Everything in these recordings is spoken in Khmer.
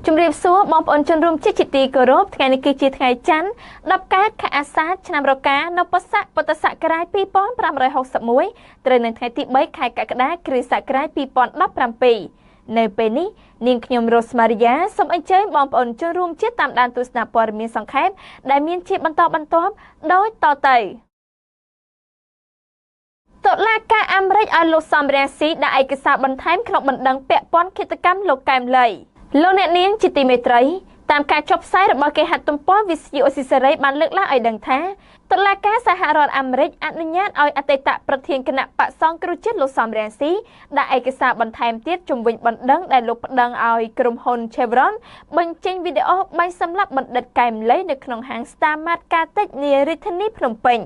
ជំរាបសួរបងប្អូនជនរួមជាតិជាទីគោរពថ្ងៃនេះគឺជាថ្ងៃច័ន្ទ10កើតខែអាសាឍឆ្នាំរកានៅពុទ្ធសករាជ2561ត្រូវនៅថ្ងៃទី3ខែកក្កដាគ្រិស្តសករាជ2017នៅពេលនេះនាងខ្ញុំរ៉ូសម៉ារីយ៉ាសូមអញ្ជើញបងប្អូនជនរួមជាតិតាមដានទស្សនាព័ត៌មានសង្ខេបដែលមានជាបន្តបន្ទាប់ដោយតទៅតុលាការអាមេរិកឲ្យលោកសំរងស៊ីដាក់ឯកសារបន្ថែមក្នុងបណ្ដឹងពាក់ព័ន្ធឃាតកម្មលោកកែមលីលោកអ្នកនាងជាទីមេត្រីតាមការចុះផ្សាយរបស់គេហទំព័រវិទ្យុអស៊ីសេរីបានលើកឡើងឲ្យដឹងថាតុលាការសហរដ្ឋអាមេរិកអនុញ្ញាតឲ្យអតីតប្រធានគណៈបក្សសង្គ្រោះជាតិលោកសំរងស៊ីដាក់ឯកសារបន្ថែមទៀតជំវិញបណ្ដឹងដែលលោកប្តឹងឲ្យក្រុមហ៊ុន Chevron បញ្ចេញវីដេអូបាញ់សម្លាប់បណ្ឌិតកែមលីនៅក្នុងហាង Star Mart កាតិចនារាជធានីភ្នំពេញ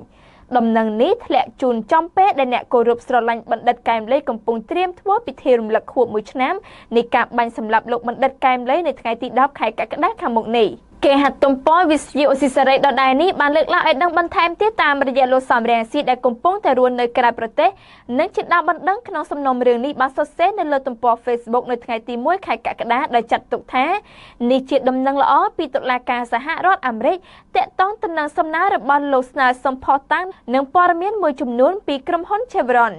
ដំណឹងនេះធ្លាក់ជូនចំពេលដែលអ្នកគោរពស្រឡាញ់បណ្ឌិតកែមលីកំពុងត្រៀមធ្វើពិធីរំលឹកខួប1ឆ្នាំនៃការបាញ់សម្លាប់លោកបណ្ឌិតកែមលីនៅថ្ងៃទី10ខែកក្កដាខាងមុខនេះគេហទំព័រវិទ្យុអស៊ីសេរីដដែលនេះបានលើកឡើងឲ្យដឹងបន្ថែមទៀតតាមរយៈលោកសំរងស៊ីដែលកំពុងតែរស់នៅក្រៅប្រទេសនិងជាដើមបណ្ដឹងក្នុងសំណុំរឿងនេះបានសរសេរនៅលើទំព័រ Facebook នៅថ្ងៃទី1ខែកក្កដាដោយចាត់ទុកថានេះជាដំណឹងល្អពីតុលាការសហរដ្ឋអាមេរិកទាក់ទងទៅនឹងសំណើរបស់លោកស្នើសុំផុសតាំងនិងព័ត៌មានមួយចំនួនពីក្រុមហ៊ុន Chevron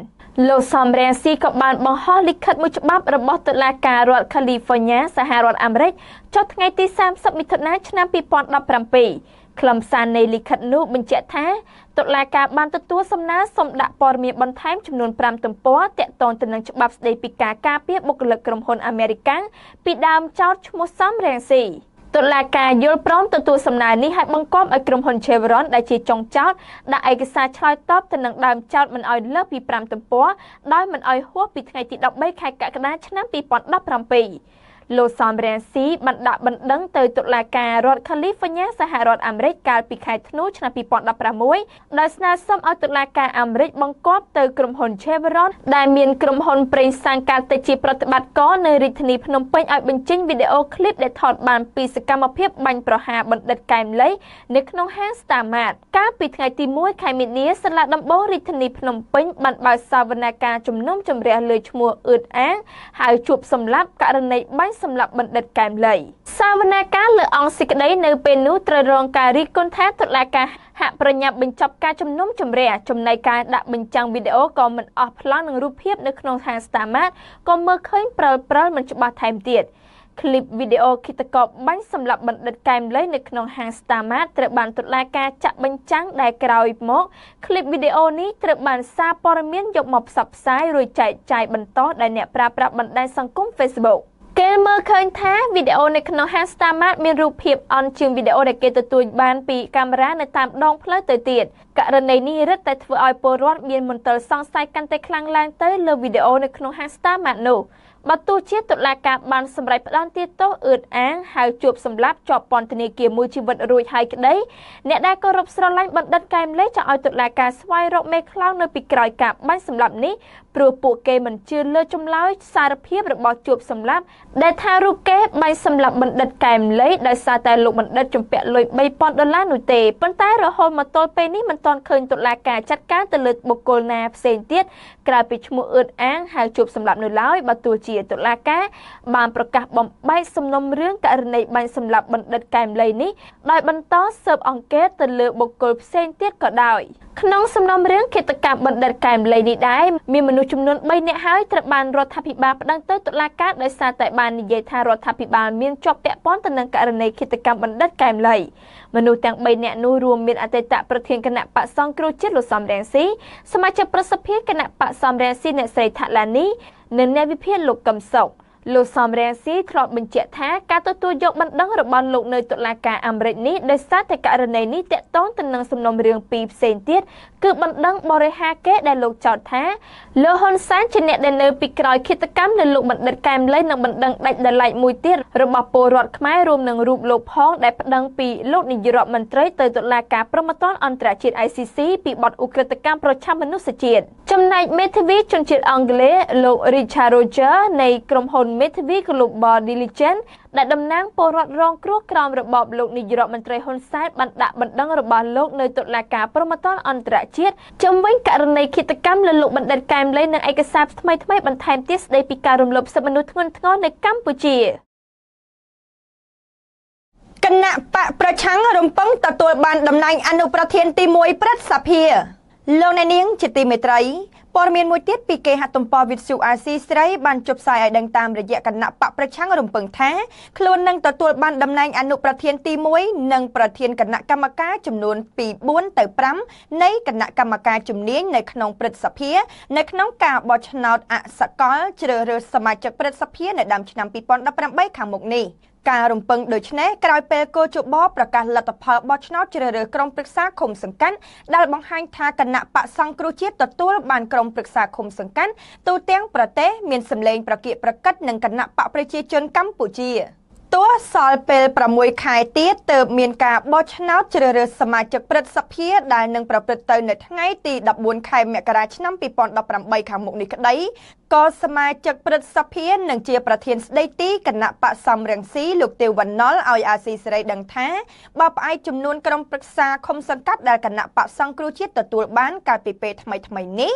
លោកសំរងស៊ីក៏បានបង្ហោះលិខិតមួយច្បាប់របស់តុលាការរដ្ឋ California សហរដ្ឋអាមេរិកចុះថ្ងៃទី30មិថុនាឆ្នាំ2017ខ្លឹមសារនៃលិខិតនោះបញ្ជាក់ថាតុលាការបានទទួលសំណើសុំដាក់ព័ត៌មានបន្ថែមចំនួន5ទំព័រទាក់ទងទៅនឹងច្បាប់ស្តីពីការការពារបុគ្គលិកក្រុមហ៊ុនអាមេរិកពីដើមចោទឈ្មោះសំរងស៊ីតុលាការយល់ព្រមទទួលសំណើនេះឲ្យបង្គាប់ឲ្យក្រុមហ៊ុន Chevron ដែលជាចុងចោទដាក់ឯកសារឆ្លើយតបទៅនឹងដើមចោទមិនឲ្យលើសពី5ទំព័រដោយមិនឲ្យហួសពីថ្ងៃទី13ខែកក្កដាឆ្នាំ2017លោកសំរងស៊ីបានដាក់បណ្ដឹងទៅតុលាការរដ្ឋ California សហរដ្ឋអាមេរិកកាលពីខែធ្នូឆ្នាំ2016ដោយស្នើសុំឲ្យតុលាការអាមេរិកបង្គាប់ទៅក្រុមហ៊ុន Chevron ដែលមានក្រុមហ៊ុនប្រេងសាំងកាតិចជាប្រតិបត្តិការនៅរាជធានីភ្នំពេញឲ្យបញ្ចេញវីដេអូឃ្លីបដែលថតបានពីសកម្មភាពបាញ់ប្រហារបណ្ឌិតកែមលីនៅក្នុងហាង Star Mart កាលពីថ្ងៃទី1ខែមីនាសាលាដំបងរាជធានីភ្នំពេញបានបើកសវនាការជំនុំជម្រះលើឈ្មោះអឿតអាងហើយជួបសម្លាប់ករណីបាញ់សម្លាប់បណ្ឌិតកែមលីសាវនាការលើអង្គសេចក្តីនៅពេលនោះត្រូវរងការរិះគន់ថាតុលាការហាក់ប្រញាប់បញ្ចប់ការជំនុំជម្រះចំណែកការដាក់បញ្ចាំងវីដេអូក៏មិនអស់ប្លង់នឹងរូបភាពនៅក្នុងហាង Star Mart ក៏មើលឃើញព្រិលមិនច្បាស់ថែមទៀតคลิปវីដេអូឃាតករបាញ់សម្លាប់បណ្ឌិតកែមលីនៅក្នុងហាង Star Mart ត្រូវបានតុលាការចាក់បញ្ចាំងដែលក្រោយមកคลิปវីដេអូនេះត្រូវបានសារព័ត៌មានយកមកផ្សព្វផ្សាយរួចចែកចាយបន្តដោយអ្នកប្រើប្រាស់បណ្ដាញសង្គម Facebookគេមើលឃើញថាវីដេអូនៅក្នុងហាង Star Mart មានរូបភាពអន់ជាងវីដេអូដែលគេទទួលបានពីកាមេរ៉ានៅតាមដងផ្លូវទៅទៀតករណីនេះរឹតតែធ្វើឲ្យពលរដ្ឋមានមន្ទិលសង្ស័យកាន់តែខ្លាំងឡើងទៅលើវីដេអូនៅក្នុងហាង Star Mart នោះបើទោះជាតុលាការបានសម្រេចផ្តន្ទាទោសអឿតអាងហើយជួបសម្លាប់ជាប់ពន្ធនាគារមួយជីវិតរួចហើយក្តីអ្នកដែលគោរពស្រឡាញ់បណ្ឌិតកែមលីចង់ឲ្យតុលាការស្វែងរកមេខ្លោងនៅពីក្រោយការបាញ់សម្លាប់នេះព្រោះពួកគេមិនជឿលើចម្លើយសារភាពរបស់ជួបសម្លាប់ដែលថារូបគេបាញ់សម្លាប់បណ្ឌិតកែមលីដោយសារតែលោកបណ្ឌិតជំពាក់លុយ$3,000នោះទេប៉ុន្តែរហូតមកទល់ពេលនេះមិនទាន់ឃើញតុលាការចាត់ការទៅលើបុគ្គលណាផ្សេងទៀតក្រៅពីឈ្មោះអឿតអាងហើយជួបសម្លាប់នៅឡើយបើទោះជាតុលាការបានប្រកាសបំបែកសំណុំរឿងករណីបាញ់សម្លាប់បណ្ឌិតកែមលីនេះដោយបន្តស៊ើបអង្កេតទៅលើបុគ្គលផ្សេងទៀតក៏ដោយក្នុងសំណុំរឿងឃាតកម្មបណ្ឌិតកែមលីនេះដែរមានមនុស្សចំនួន3នាក់ហើយត្រូវបានរដ្ឋាភិបាលប្តឹងទៅតុលាការដោយសារតែបាននិយាយថារដ្ឋាភិបាលមានជាប់ពាក់ព័ន្ធទៅនឹងករណីឃាតកម្មបណ្ឌិតកែមលីមនុស្សទាំង3នាក់នោះរួមមានអតីតប្រធានគណៈបក្សសង្គ្រោះជាតិលោកសំរងស៊ីសមាជិកប្រសិទ្ធភាពគណៈបក្សសំរងស៊ីអ្នកស្រីថាឡានីនិងអ្នកវិភាគលោកកឹមសុខលោកសំរងស៊ីធ្លាប់បញ្ជាក់ថាការទទួលយកបណ្ដឹងរបស់លោកនៅតុលាការអាមេរិកនេះដោយសារតែករណីនេះតាក់ទងទៅនឹងសំណុំរឿងពីរផ្សេងទៀតគឺបណ្ដឹងបរិហាកេដែលលោកចោទថាលោកហ៊ុនសែនជាអ្នកដែលនៅពីក្រោយឃាតកម្មលើលោកបណ្ឌិតកែមលីនិងបណ្ដឹងដាច់ដោយឡែកមួយទៀតរបស់ពលរដ្ឋខ្មែររួមនឹងរូបលោកផងដែលប្តឹងពីលោកនាយរដ្ឋមន្ត្រីទៅតុលាការព្រហ្មទណ្ឌអន្តរជាតិ ICC ពីបទឧក្រិដ្ឋកម្មប្រឆាំងមនុស្សជាតិចំណែកមេធាវីជនជាតិអង់គ្លេសលោក Richard Rogers នៃក្រុមហ៊ុនមេធាវី Global Diligence ដែលតំណាងពលរដ្ឋរងគ្រោះក្រោមរបបលោកនាយរដ្ឋមន្ត្រីហ៊ុនសែនបានដាក់បណ្ដឹងរបស់លោកនៅតុលាការព្រហ្មទណ្ឌអន្តរជាតិជំវិញករណីឃាតកម្មលើលោកបណ្ឌិតកែមលីនិងឯកសារថ្មីៗបន្ថែមទៀតស្តីពីការរំលោភសិទ្ធិមនុស្សធ្ងន់ធ្ងរនៅកម្ពុជា គណៈបកប្រឆាំងរំពឹងទទួលបានតំណែងអនុប្រធានទី1ព្រឹទ្ធសភាលោកអ្នកនាងជាទីមេត្រីព័ត៌មានមួយទៀតពីគេហទំព័រវិទ្យុអាស៊ីស្រីបានចុះផ្សាយឲ្យដឹងតាមរយៈគណៈបកប្រឆាំងរំពឹងថាខ្លួននឹងទទួលបានតំណែងអនុប្រធានទី1និងប្រធានគណៈកម្មការចំនួនពី4ទៅ5នៃគណៈកម្មការជំនាញនៅក្នុងព្រឹទ្ធសភានៅក្នុងការបោះឆ្នោតអសកលជ្រើសរើសសមាជិកព្រឹទ្ធសភានៅដើមឆ្នាំ2018ខាងមុខនេះការរំពឹងដូចនេះក្រោយពេលកោជបប្រកាសលទ្ធផលបោះឆ្នោតជ្រើសរើសក្រុមប្រឹក្សាឃុំសង្កាត់ដែលបង្ហាញថាគណៈបកសង្គ្រោះជាតិទទួលបានក្រុមប្រឹក្សាឃុំសង្កាត់ទូទាំងប្រទេសមានសម្លេងប្រកៀកប្រកិតនឹងគណៈបកប្រជាជនកម្ពុជាទោះសល់ពេល6ខែទៀតទើបមានការបោះឆ្នោតជ្រើសរើសសមាជិកព្រឹទ្ធសភាដែលនឹងប្រព្រឹត្តទៅនៅថ្ងៃទី14ខែមករាឆ្នាំ2018ខាងមុខនេះក្តីក៏សមាជិកព្រឹទ្ធសភានឹងជាប្រធានស្ដីទីគណៈបកសំរងស៊ីលោកទេវវណ្ណុលឲ្យអាស៊ីសេរីដឹងថាបើផ្អែកចំនួនក្រុមប្រឹក្សាឃុំសង្កាត់ដែលគណៈបកសង្គ្រោះជាតិទទួលបានកាលពីពេលថ្មីនេះ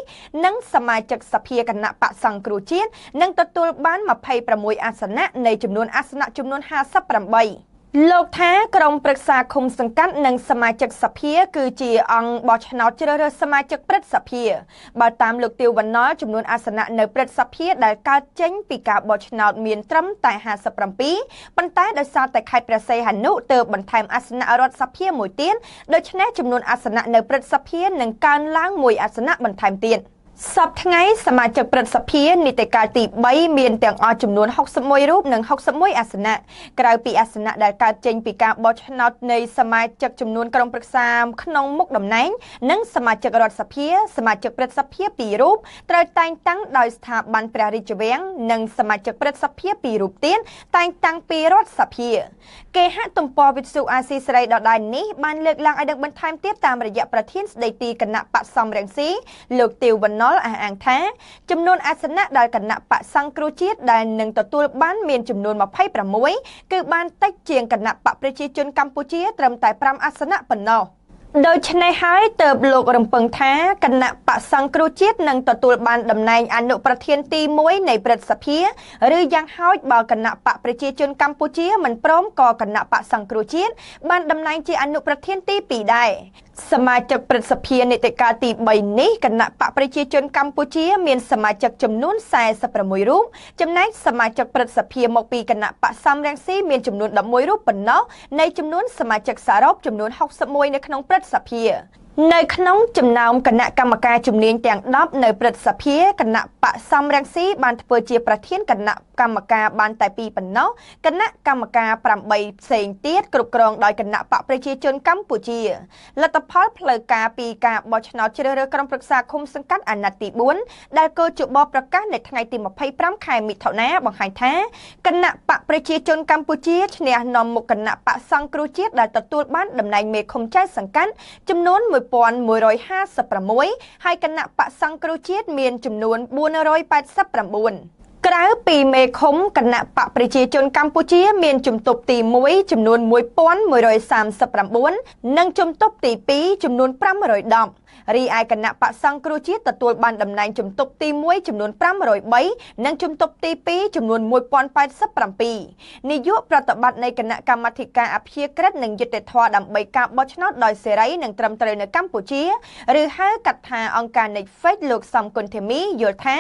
និងសមាជិកសភាគណៈបកសង្គ្រោះជាតិនឹងទទួលបាន26អាសនៈនៃចំនួនអាសនៈចំនួន58លោកថាក្រុមប្រឹក្សាឃុំសង្កាត់និងសមាជិកសភាគឺជាអង្គបោះឆ្នោតជ្រើសរើសសមាជិកព្រឹទ្ធសភាបើតាមលោកទេវវណ្ណុលចំនួនអាសនៈនៅព្រឹទ្ធសភាដែលកើតចេញពីការបោះឆ្នោតមានត្រឹមតែ57ប៉ុន្តែដោយសារតែខេត្តព្រះសីហនុទើបបន្ថែមអាសនៈរដ្ឋសភាមួយទៀតដូច្នេះចំនួនអាសនៈនៅព្រឹទ្ធសភានឹងកើនឡើងមួយអាសនៈបន្ថែមទៀតសប្តាហ៍ថ្ងៃសមាជិកព្រឹទ្ធសភានីតិកាលទី3មានទាំងអស់ចំនួន61រូបនិង61អាសនៈក្រៅពីអាសនៈដែលកើតចេញពីការបោះឆ្នោតនៃសមាជិកចំនួនក្រុមប្រឹក្សាក្នុងមុខតំណែងនិងសមាជិករដ្ឋសភាសមាជិកព្រឹទ្ធសភា2រូបត្រូវតែងតាំងដោយស្ថាប័នព្រះរាជវាំងនិងសមាជិកព្រឹទ្ធសភា2រូបទៀតតែងតាំងពីរដ្ឋសភាគេហទំព័រវិទ្យុអាស៊ីសេរីដដែលនេះបានលើកឡើងឲ្យដឹងបន្ថែមទៀតតាមរយៈប្រធានស្ដីទីគណៈបកសំរងស៊ីលោកទេវវណ្ណុលអះអាងថាចំនួនអាសនៈដែលគណៈបកសង្គ្រោះជាតិដែលនឹងទទួលបានមានចំនួន26គឺបានតិចជាងគណៈបកប្រជាជនកម្ពុជាត្រឹមតែ5អាសនៈប៉ុណ្ណោះដូច្នេះហើយទើបលោករំពឹងថាគណៈបកសង្គ្រោះជាតិនឹងទទួលបានតំណែងអនុប្រធានទី1នៃព្រឹទ្ធសភាឬយ៉ាងហោចបើគណៈបកប្រជាជនកម្ពុជាមិនព្រមក៏គណៈបកសង្គ្រោះជាតិបានតំណែងជាអនុប្រធានទី2ដែរសមាជិកព្រឹទ្ធសភានីតិកាលទី3នេះគណៈបកប្រជាជនកម្ពុជាមានសមាជិកចំនួន46រូបចំណែកសមាជិកព្រឹទ្ធសភាមកពីគណៈបកសំរងស៊ីមានចំនួន11រូបប៉ុណ្ណោះនៃចំនួនសមាជិកសរុបចំនួន61នៅក្នុងព្រឹទ្ធសភានៅក្នុងចំណោមគណៈកម្មការជំនាញទាំង10នៅព្រឹទ្ធសភាគណៈបកសំរងស៊ីបានធ្វើជាប្រធានគណៈកម្មការបានតែ2ប៉ុណ្ណោះគណៈកម្មការ8ផ្សេងទៀតគ្រប់គ្រងដោយគណៈបកប្រជាជនកម្ពុជាលទ្ធផលផ្លូវការពីការបោះឆ្នោតជ្រើសរើសក្រុមប្រឹក្សាឃុំសង្កាត់អាណត្តិទី4ដែលកោជបប្រកាសនៅថ្ងៃទី25ខែមិថុនាបង្ហាញថាគណៈបកប្រជាជនកម្ពុជាឈ្នះនាំមុខគណៈបកសង្គ្រោះជាតិដែលទទួលបានតំណែងមេឃុំចៅសង្កាត់ចំនួន1156ហើយគណៈបកសង្គ្រោះជាតិមានចំនួន489ក្រៅពីមេឃុំគណៈបកប្រជាជនកម្ពុជាមានជំទប់ទី1ចំនួន1139និងជំទប់ទី2ចំនួន510រីឯគណៈបកសង្គ្រោះជាតិទទួលបានតំណែងជំទប់ទី1ចំនួន503និងជំទប់ទី2ចំនួន1087នាយកប្រតិបត្តិនៃគណៈកម្មាធិការអព្យាក្រឹតនិងយុត្តិធម៌ដើម្បីការបោះឆ្នោតដោយសេរីនិងត្រឹមត្រូវនៅកម្ពុជាឬហៅកាត់ថាអង្គការ Netflix លោកសំគុណធីមីយល់ថា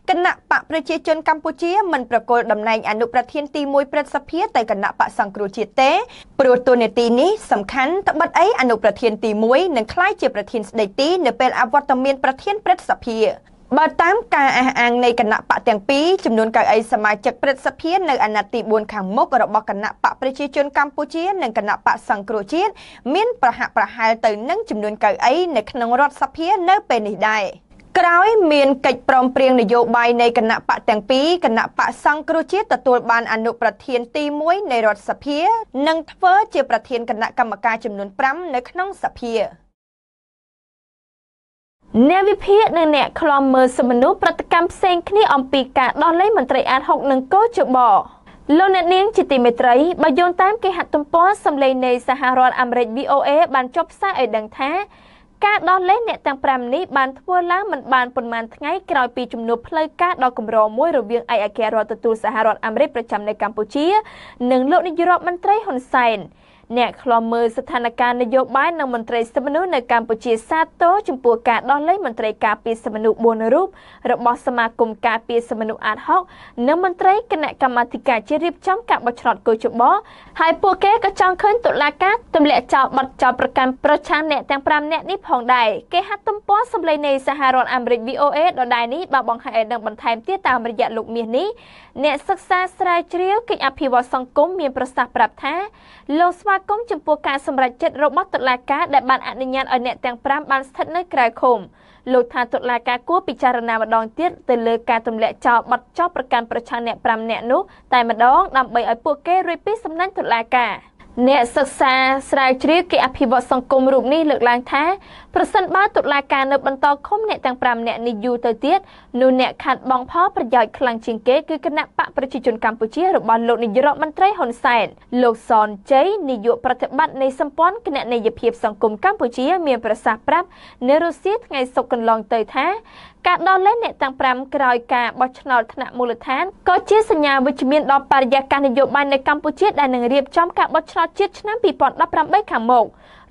គណៈបកប្រជាជនកម្ពុជាមិនប្រគល់តំណែងអនុប្រធានទី1ព្រឹទ្ធសភាទៅគណៈបកសង្គ្រោះជាតិទេព្រោះតួនាទីនេះសំខាន់ត្បិតអីអនុប្រធានទី1នឹងក្លាយជាប្រធានស្ដីទីនៅពេលអវត្តមានប្រធានព្រឹទ្ធសភាបើតាមការអះអាងនៃគណៈបកទាំងពីរចំនួនកៅអីសមាជិកព្រឹទ្ធសភានៅអាណត្តិទី4ខាងមុខរបស់គណៈបកប្រជាជនកម្ពុជានិងគណៈបកសង្គ្រោះជាតិមានប្រហាក់ប្រហែលទៅនឹងចំនួនកៅអីនៅក្នុងរដ្ឋសភានៅពេលនេះដែរក្រោយមានកិច្ចព្រមព្រៀងនយោបាយនៃគណៈបកទាំងពីរគណៈបកសង្គ្រោះជាតិទទួលបានអនុប្រធានទី1នៃរដ្ឋសភានិងធ្វើជាប្រធានគណៈកម្មការចំនួន5នៅក្នុងសភាអ្នកវិភាគនិងអ្នកខ្លំមើលសមនុប្រតិកម្មផ្សេងគ្នាអំពីការដោះលែងមន្ត្រីអាត6និងកោជបលោកអ្នកនាងជាទីមេត្រីបើយោងតាមគេហទំព័រសម្លេងនៃសហរដ្ឋអាមេរិក VOA បានចុះផ្សាយឲ្យដឹងថាការដោះលែងអ្នកទាំង5នេះបានធ្វើឡើងមិនបានប៉ុន្មានថ្ងៃក្រោយពីជំនួបផ្លូវការដ៏កម្រមួយរវាងឯកអគ្គរដ្ឋទូតសហរដ្ឋអាមេរិកប្រចាំនៅកម្ពុជានិងលោកនាយករដ្ឋមន្ត្រីហ៊ុនសែន អ្នកខ្លំមើលស្ថានភាពនយោបាយនិងមន្ត្រីសិទ្ធិមនុស្សនៅកម្ពុជាសាទរចំពោះការដោះលែងមន្ត្រីការពារសិទ្ធិមនុស្ស4រូបរបស់សមាគមការពារសិទ្ធិមនុស្សអាតហុកនិងមន្ត្រីគណៈកម្មាធិការជាតិរៀបចំការបោះឆ្នោតកោជបហើយពួកគេក៏ចង់ឃើញតុលាការទម្លាក់ចោលបទចោទប្រកាន់ប្រឆាំងអ្នកទាំង5នាក់នេះផងដែរគេហទំព័រសម្លេងនៃសហរដ្ឋអាមេរិក VOA ដដែលនេះបានបង្ហាញឲ្យដឹងបន្ថែមទៀតតាមរយៈលោកមាសនេះអ្នកសិក្សាស្រាវជ្រាវកិច្ចអភិវឌ្ឍសង្គមមានប្រសាសន៍ប្រាប់ថាលោកស្វាគមន៍ចំពោះការសម្រេចចិត្តរបស់តុលាការដែលបានអនុញ្ញាតឲ្យអ្នកទាំង5បានស្ថិតនៅក្រៅឃុំលោកថាតុលាការគួរពិចារណាម្ដងទៀតទៅលើការទម្លាក់ចោលបទចោទប្រកាន់ប្រឆាំងអ្នក5នាក់នោះតែម្ដងដើម្បីឲ្យពួកគេរួចពីសំណាញ់តុលាការអ្នកសិក្សាស្រាវជ្រាវកិច្ចអភិវឌ្ឍសង្គមរូបនេះលើកឡើងថាប្រសិនបើតុលាការនៅបន្តឃុំអ្នកទាំង5នាក់នេះយូរទៅទៀតនោះអ្នកខាត់បងផលប្រយោជន៍ខ្លាំងជាងគេគឺគណៈបកប្រជាជនកម្ពុជារបស់លោកនាយករដ្ឋមន្ត្រីហ៊ុនសែនលោកសនជ័យនាយកប្រតិបត្តិនៃសម្ព័ន្ធគណនេយ្យភាពសង្គមកម្ពុជាមានប្រសាសន៍ប្រាប់នៅរុស្ស៊ីថ្ងៃសុក្រកន្លងទៅថាការដោះលែងអ្នកទាំង5ក្រោយការបោះឆ្នោតថ្នាក់មូលដ្ឋានក៏ជាសញ្ញាវិជ្ជមានដល់បរិយាកាសនយោបាយនៅកម្ពុជាដែលនឹងរៀបចំការបោះឆ្នោតជាតិឆ្នាំ2018ខាងមុខ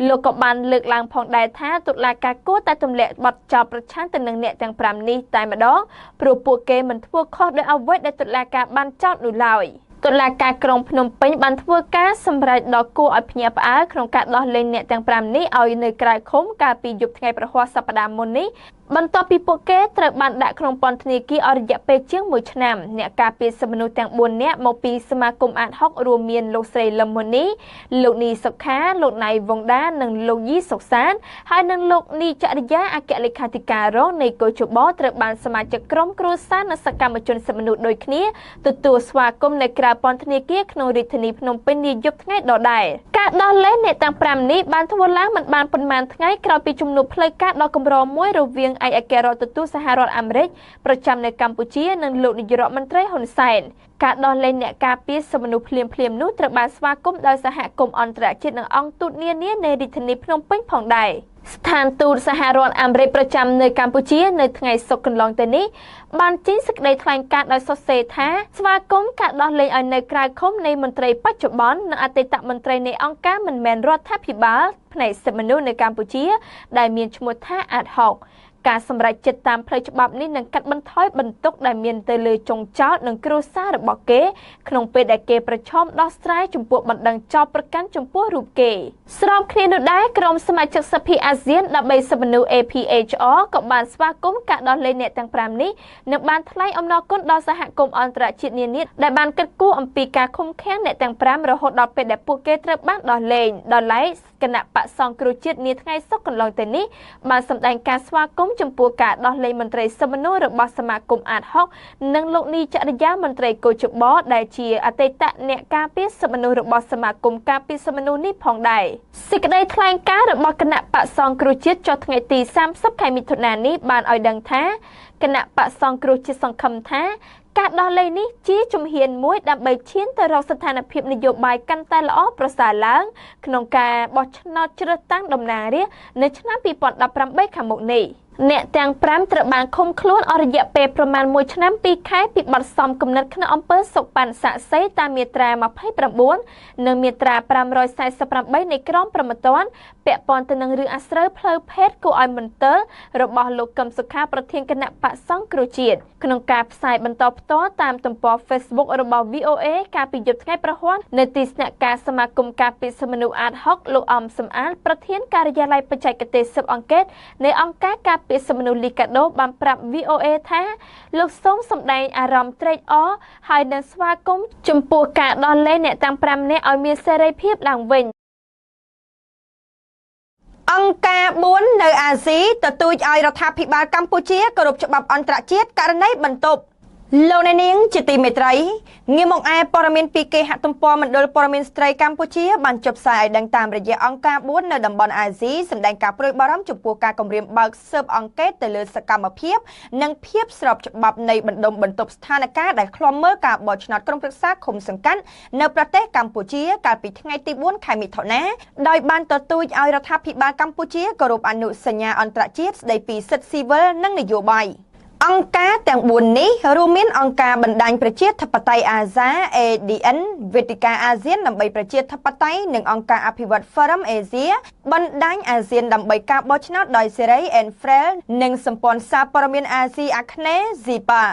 លោកក៏បានលើកឡើងផងដែរថាតុលាការគួរតែទម្លាក់បទចោទប្រឆាំងទៅនឹងអ្នកទាំង5នេះតែម្ដងព្រោះពួកគេមិនធ្វើខុសដោយអ្វីដែលតុលាការបានចោទនោះឡើយតុលាការក្រុងភ្នំពេញបានធ្វើការសម្រេចដ៏គួរឲ្យភ្ញាក់ផ្អើលក្នុងការដោះលែងអ្នកទាំង5នេះឲ្យនៅក្រៅឃុំកាលពីយប់ថ្ងៃប្រហ័សសប្តាហ៍មុននេះបន្ទាប់ពីពួកគេត្រូវបានដាក់ក្នុងពន្ធនាគារអស់រយៈពេលជាង1ឆ្នាំអ្នកការពារសិទ្ធិមនុស្សទាំង4នាក់មកពីសមាគមអាតហុករួមមានលោកស្រីលឹមមុនីលោកនីសុខាលោកណៃវងដានិងលោកយីសុកសានហើយនិងលោកនីចរិយាអគ្គលេខាធិការរងនៃកោជបត្រូវបានសមាជិកក្រុមគ្រួសារនិងសកម្មជនសិទ្ធិមនុស្សដូចគ្នាទទួលស្វាគមន៍នៅក្រៅពន្ធនាគារក្នុងរាជធានីភ្នំពេញនាយប់ថ្ងៃដដែលការដោះលែងអ្នកទាំង5នេះបានធ្វើឡើងមិនបានប៉ុន្មានថ្ងៃក្រោយពីជំនួបផ្លូវការដ៏កម្រមួយរវាងឯកអគ្គរដ្ឋទូតសហរដ្ឋអាមេរិកប្រចាំនៅកម្ពុជានិងលោកនាយករដ្ឋមន្ត្រីហ៊ុនសែនការដោះលែងអ្នកការពារសិទ្ធិមនុស្សភ្លាមនោះត្រូវបានស្វាគមន៍ដោយសហគមន៍អន្តរជាតិនិងអង្គទូតនានានៃរាជធានីភ្នំពេញផងដែរស្ថានទូតសហរដ្ឋអាមេរិកប្រចាំនៅកម្ពុជានៅថ្ងៃសុក្រកន្លងទៅនេះបានចេញសេចក្តីថ្លែងការណ៍ដោយសរសេរថាស្វាគមន៍ការដោះលែងឲ្យនៅក្រៅឃុំនៃមន្ត្រីបច្ចុប្បន្ននិងអតីតមន្ត្រីនៃអង្គការមិនមែនរដ្ឋាភិបាលផ្នែកសិទ្ធិមនុស្សនៅកម្ពុជាដែលមានឈ្មោះថាអាតហុកការសម្រេចចិត្តតាមផ្លូវច្បាប់នេះនឹងកាត់បន្ថយបន្ទុកដែលមានទៅលើចុងចោតនិងគ្រួសាររបស់គេក្នុងពេលដែលគេប្រឈមដោះស្រាយចំពោះបណ្ដឹងចោទប្រកាន់ចំពោះរូបគេស្របគ្នានោះដែរក្រុមសមាជិកសភាអាស៊ានដើម្បីសិទ្ធិមនុស្ស APHR ក៏បានស្វាគមន៍ការដោះលែងអ្នកទាំង5នេះនិងបានថ្លែងអំណរគុណដល់សហគមន៍អន្តរជាតិនានាដែលបានកិត្តគូអំពីការឃុំឃាំងអ្នកទាំង5រហូតដល់ពេលដែលពួកគេត្រូវបានដោះលែងដល់ឡែកគណៈបកសង្គ្រោះជាតិនាថ្ងៃសុក្រកន្លងទៅនេះបានសម្ដែងការស្វាគមន៍ចំពោះការដោះលែងមន្ត្រីសិទ្ធិមនុស្សរបស់សមាគមអាតហុកនិងលោកនីចរិយាមន្ត្រីកោជបដែលជាអតីតអ្នកការពារសិទ្ធិមនុស្សរបស់សមាគមការពារសិទ្ធិមនុស្សនេះផងដែរសេចក្តីថ្លែងការណ៍របស់គណៈបកសង្គ្រោះជាតិចុះថ្ងៃទី30ខែមិថុនានេះបានឲ្យដឹងថាគណៈបកសង្គ្រោះជាតិសង្ឃឹមថាការដោះលែងនេះជាជំហានមួយដើម្បីឈានទៅរកស្ថានភាពនយោបាយកាន់តែល្អប្រសើរឡើងក្នុងការបោះឆ្នោតជ្រើសតាំងតំណាងរាស្ត្រនៅឆ្នាំ2018ខាងមុខនេះអ្នកទាំង5ត្រូវបានឃុំខ្លួនអស់រយៈពេលប្រមាណ1ឆ្នាំ2ខែពីបទសំគំនិតក្នុងអំពើសុបិនស័ក្តិសិទ្ធិតាមមាត្រា29និងមាត្រា548នៃក្រមព្រហ្មទណ្ឌពាក់ព័ន្ធទៅនឹងរឿងអាស្រូវផ្លូវភេទគួរឲ្យមន្ទិលរបស់លោកកឹមសុខាប្រធានគណៈបកសង្គ្រោះជាតិក្នុងការផ្សាយបន្តផ្ទាល់តាមទំព័រ Facebook របស់ VOA កាលពីយប់ថ្ងៃប្រហ័ននៅទីស្នាក់ការសមាគមការពារសិទ្ធិមនុស្សអាតហុកលោកអំសំអាតប្រធានការិយាល័យបច្ចេកទេសស៊ើបអង្កេតនៃអង្គការការពារសិទ្ធិមនុស្សលីកាដូបានប្រាប់ VOA ថាលោកសូមសម្ដែងអារម្មណ៍ត្រេកអរហើយនឹងស្វាគមន៍ចំពោះការដោះលែងអ្នកទាំង5នាក់ឲ្យមានសេរីភាពឡើងវិញអង្គការ4នៅអាស៊ីទទូចឲ្យរដ្ឋាភិបាលកម្ពុជាគោរពច្បាប់អន្តរជាតិករណីបន្ទប់លោកអ្នកនាងជាទីមេត្រីងាកមកឯព័ត៌មានពីគេហទំព័រមណ្ឌលព័ត៌មានស្ត្រីកម្ពុជាបានចុះផ្សាយឲ្យដឹងតាមរយៈអង្គការ4នៅតំបន់អាស៊ីសម្ដែងការព្រួយបារម្ភចំពោះការគម្រាមបើកស៊ើបអង្កេតទៅលើសកម្មភាពនិងភាពស្របច្បាប់នៃបណ្ដុំបន្ទប់ស្ថានភាពដែលឃ្លាំមើលការបោះឆ្នោតក្រុមប្រឹក្សាឃុំសង្កាត់នៅប្រទេសកម្ពុជាកាលពីថ្ងៃទី4ខែមិថុនាដោយបានទទូចឲ្យរដ្ឋាភិបាលកម្ពុជាគោរពអនុសញ្ញាអន្តរជាតិស្ដីពីសិទ្ធិស៊ីវិលនិងនយោបាយ អង្គការទាំង4នេះរួមមានអង្គការបណ្ដាញប្រជាធិបតេយ្យអាសា ADN វេទិកាអាស៊ានដើម្បីប្រជាធិបតេយ្យនិងអង្គការអភិវឌ្ឍ Forum Asia បណ្ដាញអាស៊ានដើម្បីការបោះឆ្នោតដោយសេរី and fair និងសម្ព័ន្ធសារព័ត៌មានអាស៊ីអាគ្នេយ៍ ZIPA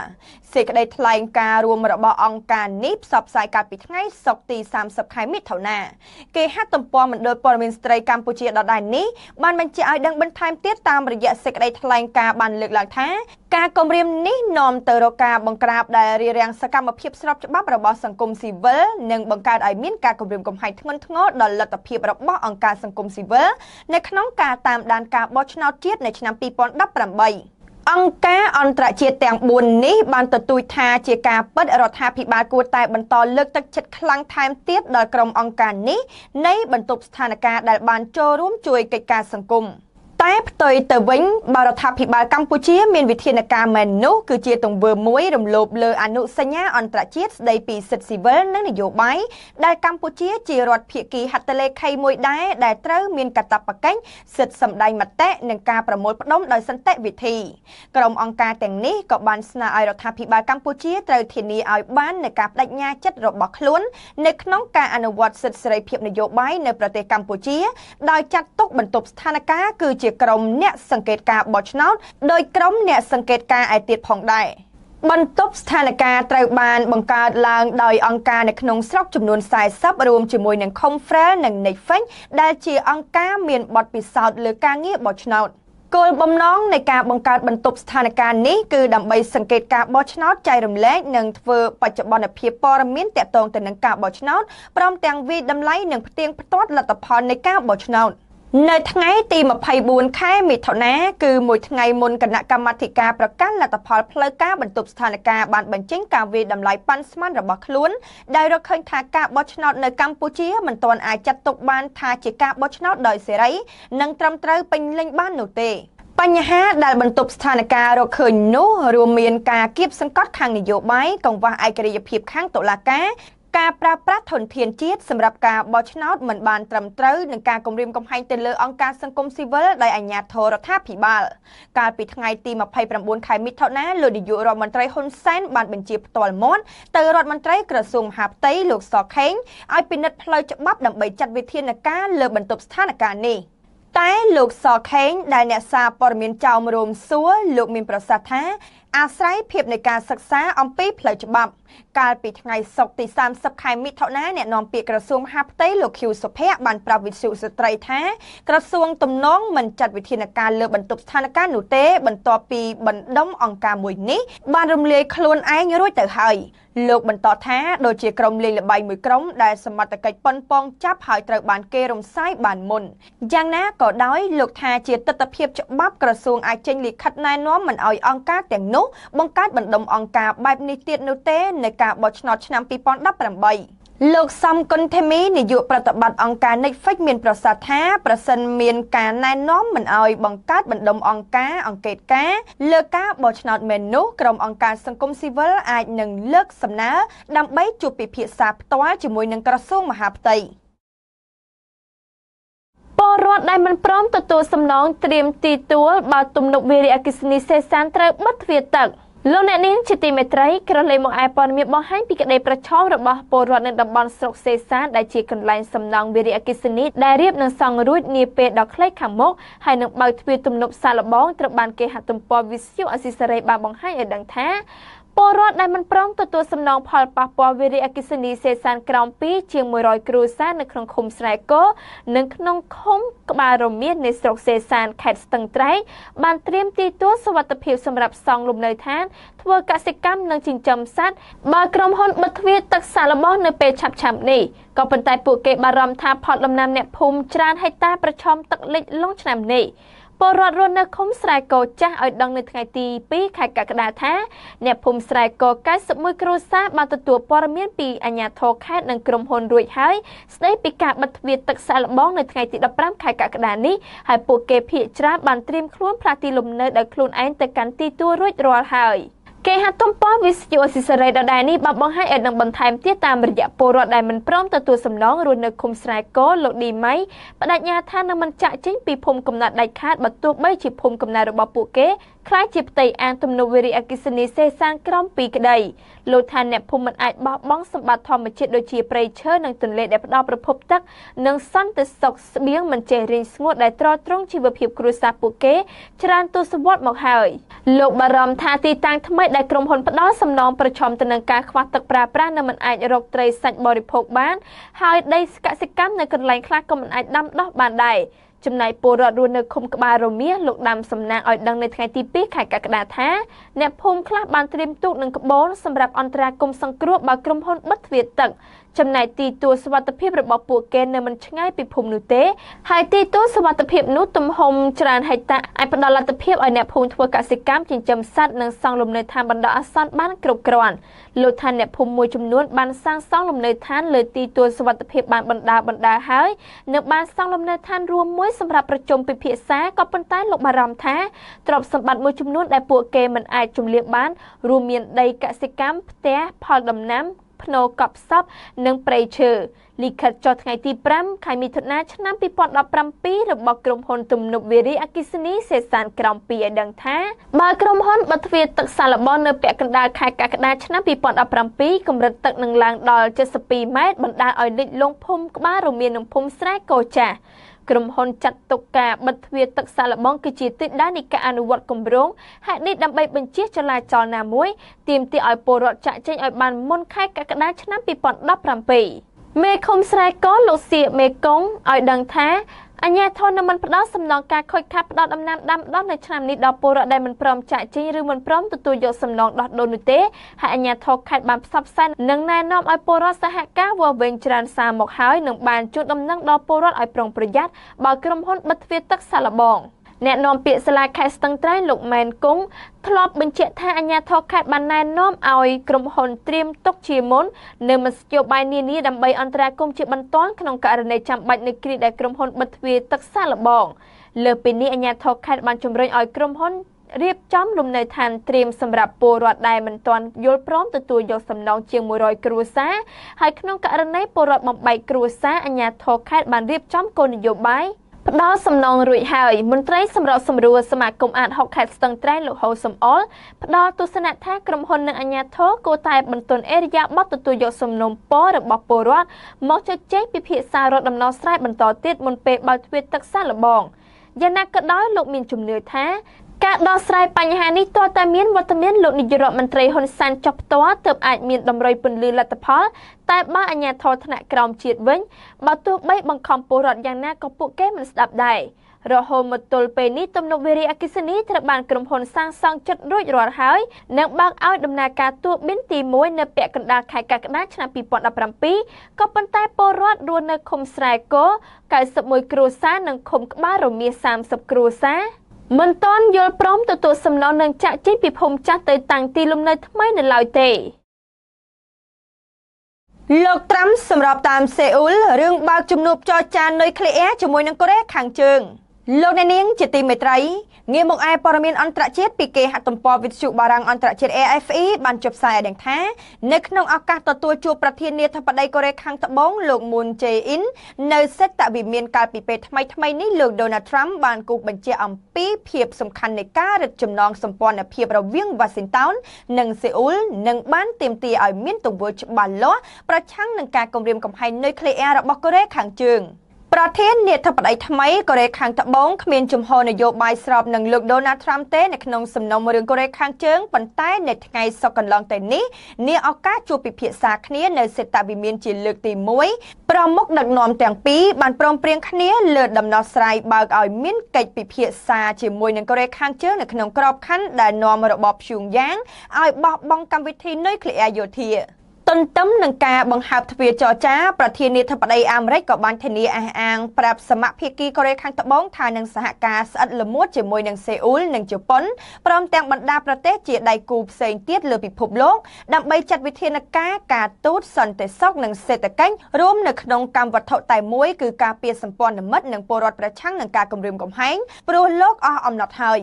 សេចក្តីថ្លែងការណ៍រួមរបស់អង្គការនេះផ្សព្វផ្សាយកាលពីថ្ងៃសុក្រទី30 ខែមិថុនាគេហទំព័រមណ្ឌលព័ត៌មានស្ត្រីកម្ពុជាដដែលនេះបានបញ្ជាក់ឲ្យដឹងបន្ថែមទៀតតាមរយៈសេចក្តីថ្លែងការណ៍បានលើកឡើងថាការគម្រាមនេះនាំទៅរកការបង្ក្រាបដែលរារាំងសកម្មភាពស្របច្បាប់របស់សង្គមស៊ីវិលនិងបង្កើតឲ្យមានការគំរាមកំហែងធ្ងន់ធ្ងរដល់លទ្ធភាពរបស់អង្គការសង្គមស៊ីវិលនៅក្នុងការតាមដានការបោះឆ្នោតជាតិនៅឆ្នាំ2018អង្គការអន្តរជាតិទាំង4នេះបានទទូចថាជាការពិតរដ្ឋាភិបាលគួរតែបន្តលើកទឹកចិត្តខ្លាំងថែមទៀតដល់ក្រុមអង្គការនេះនៃបន្ទប់ស្ថានភាពដែលបានចូលរួមជួយកិច្ចការសង្គមតែផ្ទុយទៅវិញបរដ្ឋាភិបាលកម្ពុជាមានវិធានការមែននោះគឺជាទង្វើមួយរំលោភលើអនុសញ្ញាអន្តរជាតិស្តីពីសិទ្ធិស៊ីវិលនិងនយោបាយដែលកម្ពុជាជារដ្ឋភាគីហត្ថលេខីមួយដែរដែលត្រូវមានកាតព្វកិច្ចសិទ្ធិសម្ដែងមតិនិងការប្រមូលផ្ដុំដោយសន្តិវិធីក្រុមអង្គការទាំងនេះក៏បានស្នើឲ្យរដ្ឋាភិបាលកម្ពុជាត្រូវធានាឲ្យបាននូវការបដិញ្ញាចិត្តរបស់ខ្លួននៅក្នុងការអនុវត្តសិទ្ធិសេរីភាពនយោបាយនៅប្រទេសកម្ពុជាដោយចាត់ទុកបន្ទប់ស្ថានភាពគឺជាក្រុមអ្នកសង្កេតការបោះឆ្នោតដោយក្រុមអ្នកសង្កេតការឯទៀតផងដែរបន្ទប់ស្ថានភាពត្រូវបានបង្កើតឡើងដោយអង្គការនៅក្នុងស្រុកចំនួន40រួមជាមួយនឹង Confrel និង Netflix ដែលជាអង្គការមានបទពិសោធន៍លើការងារបោះឆ្នោតគោលបំណងនៃការបង្កើតបន្ទប់ស្ថានភាពនេះគឺដើម្បីសង្កេតការបោះឆ្នោតចែករំលែកនិងធ្វើបច្ចុប្បន្នភាពព័ត៌មានទាក់ទងទៅនឹងការបោះឆ្នោតព្រមទាំងវិតម្លៃនិងផ្ទៀងផ្ទាត់លទ្ធផលនៃការបោះឆ្នោតនៅថ្ងៃទី24ខែមិថុនាគឺមួយថ្ងៃមុនគណៈកម្មាធិការប្រកាសលទ្ធផលផ្លូវការបន្ទប់ស្ថានភាពបានបញ្ចេញការវិតម្លៃប៉ាន់ស្មានរបស់ខ្លួនដែលរកឃើញថាការបោះឆ្នោតនៅកម្ពុជាមិនទាន់អាចចាត់ទុកបានថាជាការបោះឆ្នោតដោយសេរីនិងត្រឹមត្រូវពេញលេញបាននោះទេបញ្ហាដែលបន្ទប់ស្ថានភាពរកឃើញនោះរួមមានការគៀបសង្កត់ខាងនយោបាយកង្វះឯករាជ្យភាពខាងតុលាការការប្រើប្រាស់ធនធានជាតិសម្រាប់ការបោះឆ្នោតមិនបានត្រឹមត្រូវនឹងការគំរាមកំហែងទៅលើអង្គការសង្គមស៊ីវិលដោយអាជ្ញាធររដ្ឋាភិបាលកាលពីថ្ងៃទី29ខែមិថុនាលោកនាយករដ្ឋមន្ត្រីហ៊ុនសែនបានបញ្ជាផ្ទាល់មាត់ទៅរដ្ឋមន្ត្រីក្រសួងមហាផ្ទៃលោកសខេងឲ្យពិនិត្យផ្លូវច្បាប់ដើម្បីចាត់វិធានការលើបន្ទប់ស្ថានភាពនេះតែលោកសខេងដែលអ្នកសារព័ត៌មានចៅមរោមសួរលោកមានប្រសាសន៍ថាអាស្រ័យភាពនៃការសិក្សាអំពីផ្លូវច្បាប់កាលពីថ្ងៃសុក្រទី30ខែមិថុនាអ្នកនាំពាក្យក្រសួងមហាផ្ទៃលោកខៀវសុភ័ក្របានប្រាប់វិទ្យុស្ត្រីថាក្រសួងទំនងមិនចាត់វិធានការលើបន្ទប់ស្ថានភាពនោះទេបន្ទាប់ពីបណ្ដុំអង្គការមួយនេះបានរំលាយខ្លួនឯងរួចទៅហើយលោកបន្តថាដូចជាក្រុមលេងល្បែងមួយក្រុមដែលសមត្ថកិច្ចប៉ុនប៉ងចាប់ហើយត្រូវបានគេរំសាយបានមុនយ៉ាងណាក៏ដោយលោកថាជាទស្សនវិជ្ជាច្បាប់ក្រសួងអាចចេញលិខិតណែនាំមិនឲ្យអង្គការទាំងនោះបង្កើតបណ្ដុំអង្គការបែបនេះទៀតនោះទេនៅការបោះឆ្នោតឆ្នាំ2018លោកសំគុណធីមីនាយកប្រតិបត្តិអង្គការ Netflix មានប្រសាសន៍ថាប្រសិនមានការណែនាំមិនឲ្យបង្កើតបណ្ដុំអង្គការអង្គការលើការបោះឆ្នោតមែននោះក្រុមអង្គការសង្គមស៊ីវិលអាចនឹងលើកសំណើដើម្បីជួបពិភាក្សាផ្ទាល់ជាមួយនឹងក្រសួងមហាផ្ទៃពលរដ្ឋដែលមិនព្រមទទួលសំណងត្រៀមទីទួលបើទំនប់វារីអគ្គិសនីសេសានត្រូវបិទទ្វារទឹកលោកអ្នកនាងជាទីមេត្រីក្រឡេកមកឯព័ត៌មានបង្ហាញពីក្តីប្រឆាំងរបស់ពលរដ្ឋនៅតំបន់ស្រុកសេសានដែលជាកន្លែងសំណង់វារីអគ្គិសនីដែលរៀបនឹងសង់រួចនាពេលដ៏ខ្លីខាងមុខហើយនឹងបើកទ្វារទំនប់សាឡបងត្រូវបានគេហទំព័រវិទ្យុអស៊ីសេរីបានបង្ហាញឲ្យដឹងថាពលរដ្ឋដែលមិនព្រមទទួលសំណងផលប៉ះពាល់វារីអគ្គិសនីសេសានក្រោម2ជាង100គ្រួសារនៅក្នុងឃុំស្រែគោនិងក្នុងឃុំក្បាលរមៀតនៃស្រុកសេសានខេត្តស្ទឹងត្រែងបានត្រៀមទីទួលសុវត្ថិភាពសម្រាប់សង់លំនៅឋានធ្វើកសិកម្មនិងចិញ្ចឹមសត្វបើក្រុមហ៊ុនបិទទ្វារទឹកសាឡបងនៅពេលឆាប់ៗនេះក៏ប៉ុន្តែពួកគេបារម្ភថាផលដំណាំអ្នកភូមិច្រើនហិកតាប្រឈមទឹកលិចលង់ឆ្នាំនេះពលរដ្ឋរស់នៅឃុំស្រែគោចាស់ឲ្យដឹងនៅថ្ងៃទី2ខែកក្កដាថាអ្នកភូមិស្រែគោ91គ្រួសារបានទទួលព័ត៌មានពីអាជ្ញាធរខេត្តនិងក្រុមហ៊ុនរួចហើយស្ដីពីការបិទទ្វារទឹកសាឡបងនៅថ្ងៃទី15ខែកក្កដានេះហើយពួកគេភ័យច្រើនបានត្រៀមខ្លួនផ្លាស់ទីលំនៅដោយខ្លួនឯងទៅកាន់ទីទួលរួចរាល់ហើយគេហទំព័រវិទ្យុអស៊ីសេរីដដែលនេះបានបង្ហាញឲ្យដឹងបន្ថែមទៀតតាមរយៈពលរដ្ឋដែលមិនព្រមទទួលសំណងរស់នៅឃុំស្រែគោលោកឌីម៉ៃបដិញ្ញាថានឹងមិនចាក់ចេញពីភូមិកំណើតដាច់ខាតបើទោះបីជាភូមិកំណើតរបស់ពួកគេ ខ្លាចជាផ្ទៃអាងទំនប់វារីអគ្គិសនីសេសានក្រំ2ក្តីលោកថាអ្នកភូមិមិនអាចបោះបង់សម្បត្តិធម្មជាតិដូចជាព្រៃឈើនិងទន្លេដែលផ្ដល់ប្រភពទឹកនិងសន្តិសុខស្បៀងមិនចេះរីងស្ងួតដែលទ្រទ្រង់ជីវភាពគ្រួសារពួកគេច្រើនទសវត្សរ៍មកហើយលោកបារម្ភថាទីតាំងថ្មីដែលក្រុមហ៊ុនផ្ដល់សំណងប្រឈមទៅនឹងការខ្វះទឹកប្រើប្រាស់នៅមិនអាចរកត្រីសាច់បរិភោគបានហើយដីកសិកម្មនៅកន្លែងខ្លះក៏មិនអាចដាំដុះបានដែរចំណែកពលរដ្ឋរស់នៅឃុំក្បាលរមៀសលោកដាំសំណាងឲ្យដឹងនៅថ្ងៃទី2ខែកក្កដាថាអ្នកភូមិខ្លះបានត្រៀមទូកនិងក្បូនសម្រាប់អន្តរាគមន៍សង្គ្រោះបើក្រុមហ៊ុនបិទទ្វារទឹកចំណែកទីទួលសុវត្ថិភាពរបស់ពួកគេនៅមិនឆ្ងាយពីភូមិនោះទេហើយទីទួលសុវត្ថិភាពនោះទំហំច្រើនហិកតាអាចផ្ដល់លទ្ធភាពឲ្យអ្នកភូមិធ្វើកសិកម្មចិញ្ចឹមសត្វនិងសង់លំនៅឋានបណ្ដោះអាសន្នបានគ្រប់គ្រាន់លោកថាអ្នកភូមិមួយចំនួនបានសាងសង់លំនៅឋានលើទីទួលសុវត្ថិភាពបានបណ្ដាហើយនៅបានសង់លំនៅឋានរួមមួយសម្រាប់ប្រជុំពិភាក្សាក៏ប៉ុន្តែលោកបារម្ភថាទ្រព្យសម្បត្តិមួយចំនួនដែលពួកគេមិនអាចជំនះបានរួមមានដីកសិកម្មផ្ទះផលដំណាំភ្នូកប់សពនិងព្រៃឈើលិខិតចុះថ្ងៃទី5ខែមិថុនាឆ្នាំ2017របស់ក្រុមហ៊ុនទំនប់វារីអគ្គិសនីសេសានក្រំ2ឲ្យដឹងថាបើក្រុមហ៊ុនបិទទ្វារទឹកសាឡបននៅពាក់កណ្ដាលខែកក្កដាឆ្នាំ2017កម្រិតទឹកនឹងឡើងដល់72ម៉ែត្របណ្ដាលឲ្យលិចលង់ភូមិក្បាលរមៀននិងភូមិស្រែកោចាស់ក្រុមហ៊ុនចាត់ទុកការបិទទ្វារទឹកសាឡបងគឺជាទិសដៅនៃការអនុវត្តគម្រោងហេតុនេះដើម្បីបញ្ជាចលាចលណាមួយទាមទារឲ្យពលរដ្ឋចាក់ចែងឲ្យបានមុនខែកក្កដាឆ្នាំ2017មេឃុំស្រែកោលោកសៀកមេកុងឲ្យដឹងថាអញ្ញាធននឹងមិនផ្ដល់សំណងការខូចខាតផ្ដល់ដំណាំដាំដុះនៅឆ្នាំនេះដល់ពលរដ្ឋដែលមិនព្រមចាក់ចេញឬមិនព្រមទទួលយកសំណងដោះដូរនោះទេហើយអញ្ញាធនខេត្តបានផ្សព្វផ្សាយនិងណែនាំឲ្យពលរដ្ឋសហការវាស់វែងច្រើនសារមកហើយនឹងបានជូនដំណឹងដល់ពលរដ្ឋឲ្យប្រុងប្រយ័ត្នបើក្រុមហ៊ុនបិទទ្វារទឹកសាឡបងអ្នកនាំពាក្យសាលាខេត្តស្ទឹងត្រែងលោកម៉ែនគង់ធ្លាប់បញ្ជាក់ថាអាជ្ញាធរខេត្តបានណែនាំឲ្យក្រុមហ៊ុនត្រៀមទុកជាមុននៅមធ្យោបាយនានាដើម្បីអន្តរាគមន៍ជាបន្ទាន់ក្នុងករណីចាំបាច់នៅគ្រាដែលក្រុមហ៊ុនបិទទ្វារទឹកសាឡបងលើពីនេះអាជ្ញាធរខេត្តបានជំរុញឲ្យក្រុមហ៊ុនរៀបចំលំនៅឋានត្រៀមសម្រាប់ពលរដ្ឋដែលមិនទាន់យល់ព្រមទទួលយកសំណងជាង100គ្រួសារហើយក្នុងករណីពលរដ្ឋបំបែកគ្រួសារអាជ្ញាធរខេត្តបានរៀបចំគោលនយោបាយផ្ដល់សំណងរួចហើយមន្ត្រីសម្របសម្រួលសមាគមអាត6ខេត្តស្ទឹងត្រែងលោកហូសំអល់ផ្ដល់ទស្សនៈថាក្រុមហ៊ុននិងអាជ្ញាធរគួរតែបន្ទន់អេរយាប័តទទួលយកសំណុំពររបស់ពលរដ្ឋមកជជែកពិភាក្សាររដ្ឋដំណោះស្រាយបន្តទៀតមុនពេលបើកទ្វារទឹកសាឡបងយ៉ាងណាក៏ដោយលោកមានជំនឿថាការដោះស្រាយបញ្ហានេះទាល់តែមានវត្តមានលោកនាយករដ្ឋមន្ត្រីហ៊ុនសែនចុះផ្ទាល់ទើបអាចមានដំរីពន្លឺលទ្ធផលតែបើអាជ្ញាធរថ្នាក់ក្រោមជាតិវិញបើទោះបីបង្ខំពលរដ្ឋយ៉ាងណាក៏ពួកគេមិនស្ដាប់ដែររហូតមកទល់ពេលនេះទំនប់វារីអគ្គិសនីត្រូវបានក្រុមហ៊ុនសាងសង់ជិតរួចរាល់ហើយនិងបើកឲ្យដំណើរការទួបៀនទី1នៅពាក់កណ្ដាលខែកក្កដាឆ្នាំ2017ក៏ប៉ុន្តែពលរដ្ឋរស់នៅឃុំស្រែគោ91គ្រួសារនិងឃុំក្បាលរមៀស30គ្រួសារមិនទាន់យល់ព្រមទទួលសំណងនឹងចាក់ចេញពីភូមិចាស់ទៅតាំងទីលំនៅថ្មីនៅឡើយទេលោកត្រាំសម្រាប់តាមសេអ៊ូលរឿងបើកជំនួបចរចានុយក្លេអ៊ែរជាមួយនឹងកូរ៉េខាងជើងលោកអ្នកនាងជាទីមេត្រីងាកមកឯព័ត៌មានអន្តរជាតិពីគេហទំព័រវិទ្យុបារាំងអន្តរជាតិ AFE បានចុះផ្សាយឲ្យដឹងថានៅក្នុងឱកាសទទួលជួបប្រធានាធិបតីកូរ៉េខាងត្បូងលោក Moon Jae-in នៅសេតវិមានកាលពីពេលថ្មីនេះលោក Donald Trump បានគូសបញ្ជាក់អំពីភាពសំខាន់នៃការរឹតចំណងសម្ព័ន្ធភាពរវាង Washington និងសេអ៊ូលនិងបានទាមទារឲ្យមានទង្វើច្បាស់លាស់ប្រឆាំងនឹងការគំរាមកំហែងនុយក្លេអ៊ែររបស់កូរ៉េខាងជើងប្រធានាធិបតីថ្មីកូរ៉េខាងត្បូងគ្មានជំហរនយោបាយស្របនឹងលោក Donald Trump ទេនៅក្នុងសំណុំរឿងកូរ៉េខាងជើងប៉ុន្តែនៅថ្ងៃសុក្រកន្លងទៅនេះនាឱកាសជួបពិភាក្សាគ្នានៅសេតវិមានជាលើកទី1ប្រមុខដឹកនាំទាំងពីរបានព្រមព្រៀងគ្នាលើដំណោះស្រាយបើកឲ្យមានកិច្ចពិភាក្សាជាមួយនឹងកូរ៉េខាងជើងនៅក្នុងក្របខ័ណ្ឌដែលនាំរបបព្យុងយ៉ាងឲ្យបោះបង់កម្មវិធីនុយក្លេអ៊ែរយោធាទន្ទឹមនឹងការបង្ហើបទ្វារចរចាប្រធានាធិបតីអាមេរិកក៏បានធានាអះអាងប្រាប់សមាភាគីកូរ៉េខាងត្បូងថានឹងសហការស្អិតល្មួតជាមួយនឹងសេអ៊ូលនិងជប៉ុនព្រមទាំងបណ្ដាប្រទេសជាដៃគូផ្សេងទៀតលើពិភពលោកដើម្បីចាត់វិធានការទូតសន្តិសុខនិងសេដ្ឋកិច្ចរួមនៅក្នុងកម្មវត្ថុតែមួយគឺការពារសម្ព័ន្ធមិត្តនិងពលរដ្ឋប្រឆាំងនឹងការគំរាមកំហែងព្រោះលោកអស់អំណត់ហើយ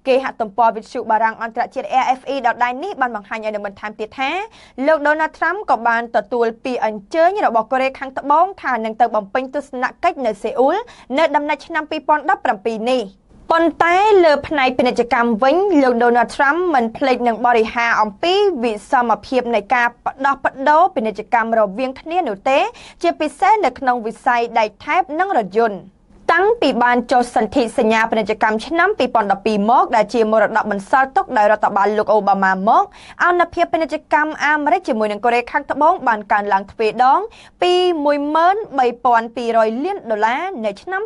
គេហទំព័រវិទ្យុបារាំងអន្តរជាតិ AFE ដដែលនេះបានបង្ហាញឲ្យនឹងបន្ថែមទៀតថាលោក Donald Trumpក៏បានទទួលពីអញ្ជើញរបស់កូរ៉េខាងត្បូងថានឹងទៅបំពេញទស្សនកិច្ចនៅសេអ៊ូលនៅដំណាច់ឆ្នាំ2017នេះ ប៉ុន្តែលើផ្នែកពាណិជ្ជកម្មវិញលោក Donald Trump មិនភ្លេចនឹងបរិហារអំពីវិសមភាពនៃការបដោះបដូរពាណិជ្ជកម្មរវាងគ្នានោះទេជាពិសេសនៅក្នុងវិស័យដែកថែបនិងរថយន្តតាំងពីបានចុះសន្ធិសញ្ញាពាណិជ្ជកម្មឆ្នាំ2012មកដែលជាមរតកបន្សល់ទុកដោយរដ្ឋបាលលោកអូបាម៉ាមកអនុភាពពាណិជ្ជកម្មអាមេរិកជាមួយនឹងកូរ៉េខាងត្បូងបានកើនឡើងទ្វេដងពី$13,200 លាននៅឆ្នាំ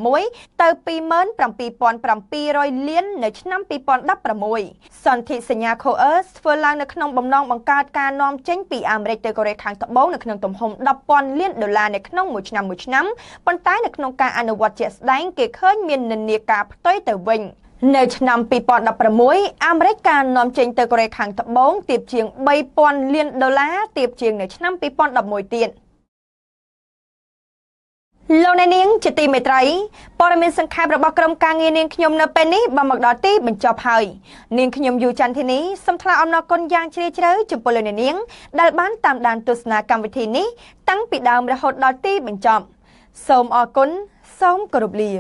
2011ទៅ$27,700 លាននៅឆ្នាំ2016សន្ធិសញ្ញា COERS ធ្វើឡើងនៅក្នុងបំណងបង្កើតការនាំចេញពីអាមេរិកទៅកូរ៉េខាងត្បូងនៅក្នុងទំហំ$10,000 លាននៅក្នុងមួយឆ្នាំប៉ុន្តែនៅក្នុងការអនុវត្តជាក់ស្ដែងគេឃើញមាននិន្នាការផ្ទុយទៅវិញនៅឆ្នាំ2016អាមេរិកការនាំចេញទៅកូរ៉េខាងត្បូងទាបជាង$3,000 លានទាបជាងនៅឆ្នាំ2011ទៀតលោកអ្នកនាងជាទីមេត្រីព័ត៌មានសង្ខេបរបស់ក្រុមការងារនាងខ្ញុំនៅពេលនេះបានមកដល់ទីបញ្ចប់ហើយនាងខ្ញុំយូច័ន្ទធីនីសូមថ្លែងអំណរគុណយ៉ាងជ្រាលជ្រៅចំពោះលោកអ្នកនាងដែលបានតាមដានទស្សនាកម្មវិធីនេះតាំងពីដើមរហូតដល់ទីបញ្ចប់សូមអរគុណសូមគោរពលា